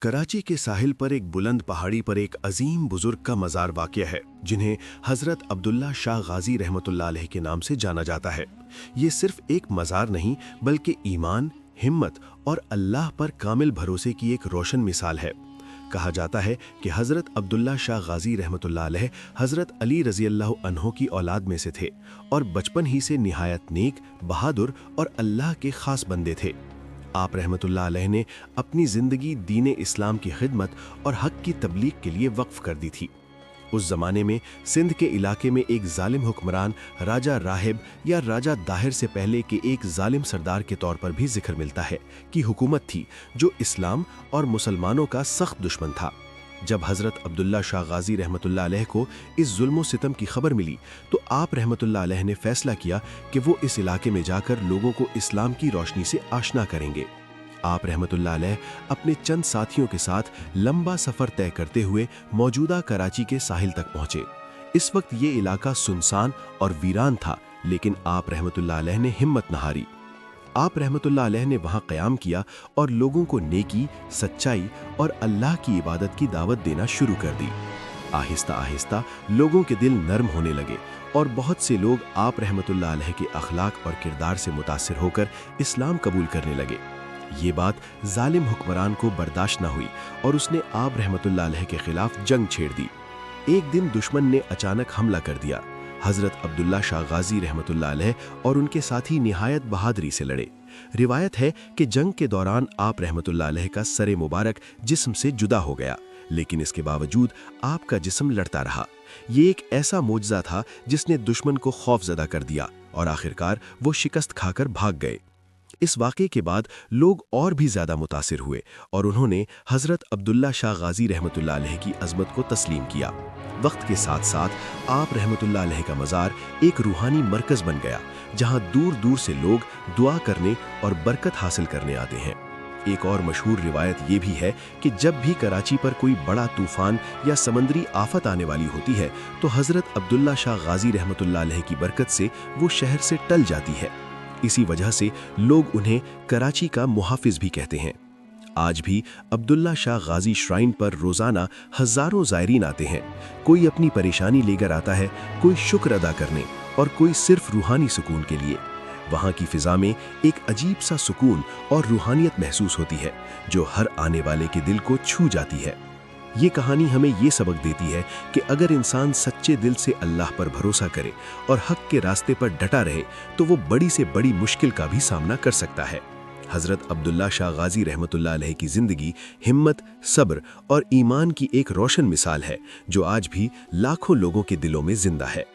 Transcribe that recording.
कराची के साहिल पर एक बुलंद पहाड़ी पर एक अजीम बुजुर्ग का मज़ार वाक़या है जिन्हें हज़रत अब्दुल्ला शाह गाज़ी रहमतुल्लाह अलैह के नाम से जाना जाता है। ये सिर्फ एक मज़ार नहीं बल्कि ईमान, हिम्मत और अल्लाह पर कामिल भरोसे की एक रोशन मिसाल है। कहा जाता है कि हज़रत अब्दुल्ला शाह गाज़ी रहमतुल्लाह अलैह हज़रत अली रज़ी अल्लाह अन्हो की औलाद में से थे और बचपन ही से निहायत नेक, बहादुर और अल्लाह के ख़ास बंदे थे। आप रहमतुल्लाह अलैह ने अपनी ज़िंदगी दीन इस्लाम की खिदमत और हक़ की तबलीग के लिए वक्फ़ कर दी थी। उस ज़माने में सिंध के इलाके में एक जालिम हुक्मरान राजा राहिब या राजा दाहिर से पहले के एक जालिम सरदार के तौर पर भी जिक्र मिलता है कि हुकूमत थी जो इस्लाम और मुसलमानों का सख्त दुश्मन था। जब हज़रत अब्दुल्ला शाह गाज़ी रहमतुल्लाह अलैह को इस जुल्म सितम की खबर मिली तो आप रहमतुल्लाह अलैह ने फैसला किया कि वो इस इलाके में जाकर लोगों को इस्लाम की रोशनी से आशना करेंगे। आप रहमतुल्लाह अलैह अपने चंद साथियों के साथ लंबा सफ़र तय करते हुए मौजूदा कराची के साहिल तक पहुँचे। इस वक्त ये इलाका सुनसान और वीरान था, लेकिन आप रहमतुल्लाह अलैह ने हिम्मत न हारी। आप रहमतुल्लाह अलैह ने वहाँ क़याम किया और लोगों को नेकी, सच्चाई और अल्लाह की इबादत की दावत देना शुरू कर दी। आहिस्ता आहिस्ता लोगों के दिल नरम होने लगे और बहुत से लोग आप रहमतुल्लाह अलैह के अखलाक और किरदार से मुतासिर होकर इस्लाम कबूल करने लगे। ये बात जालिम हुक्मरान को बर्दाश्त न हुई और उसने आप रहमतुल्लाह अलैह के खिलाफ जंग छेड़ दी। एक दिन दुश्मन ने अचानक हमला कर दिया। हज़रत अब्दुल्ला शाह गाज़ी रहमतुल्लाह अलैह और उनके साथी निहायत बहादुरी से लड़े। रिवायत है कि जंग के दौरान आप रहमतुल्लाह अलैह का सरे मुबारक जिस्म से जुदा हो गया, लेकिन इसके बावजूद आपका जिस्म लड़ता रहा। ये एक ऐसा मोजज़ा था जिसने दुश्मन को खौफज़दा कर दिया और आखिरकार वो शिकस्त खाकर भाग गए। इस वाक़े के बाद लोग और भी ज़्यादा मुतासिर हुए और उन्होंने हज़रत अब्दुल्ला शाह गाज़ी रहमतुल्लाह अलैह की अज़मत को तस्लीम किया। वक्त के साथ साथ आप रहमतुल्लाह अलैह का मज़ार एक रूहानी मरकज़ बन गया, जहाँ दूर दूर से लोग दुआ करने और बरकत हासिल करने आते हैं। एक और मशहूर रिवायत ये भी है कि जब भी कराची पर कोई बड़ा तूफ़ान या समंदरी आफत आने वाली होती है तो हज़रत अब्दुल्ला शाह गाज़ी रहमतुल्लाह अलैह की बरकत से वो शहर से टल जाती है। इसी वजह से लोग उन्हें कराची का मुहाफिज भी कहते हैं। आज भी अब्दुल्ला शाह गाज़ी श्राइन पर रोज़ाना हज़ारों ज़ायरीन आते हैं। कोई अपनी परेशानी लेकर आता है, कोई शुक्र अदा करने और कोई सिर्फ रूहानी सुकून के लिए। वहाँ की फ़िज़ा में एक अजीब सा सुकून और रूहानियत महसूस होती है जो हर आने वाले के दिल को छू जाती है। ये कहानी हमें ये सबक देती है कि अगर इंसान सच्चे दिल से अल्लाह पर भरोसा करे और हक़ के रास्ते पर डटा रहे तो वो बड़ी से बड़ी मुश्किल का भी सामना कर सकता है। हज़रत अब्दुल्ला शाह गाज़ी रहमतुल्लाह अलैह की ज़िंदगी हिम्मत, सब्र और ईमान की एक रोशन मिसाल है जो आज भी लाखों लोगों के दिलों में जिंदा है।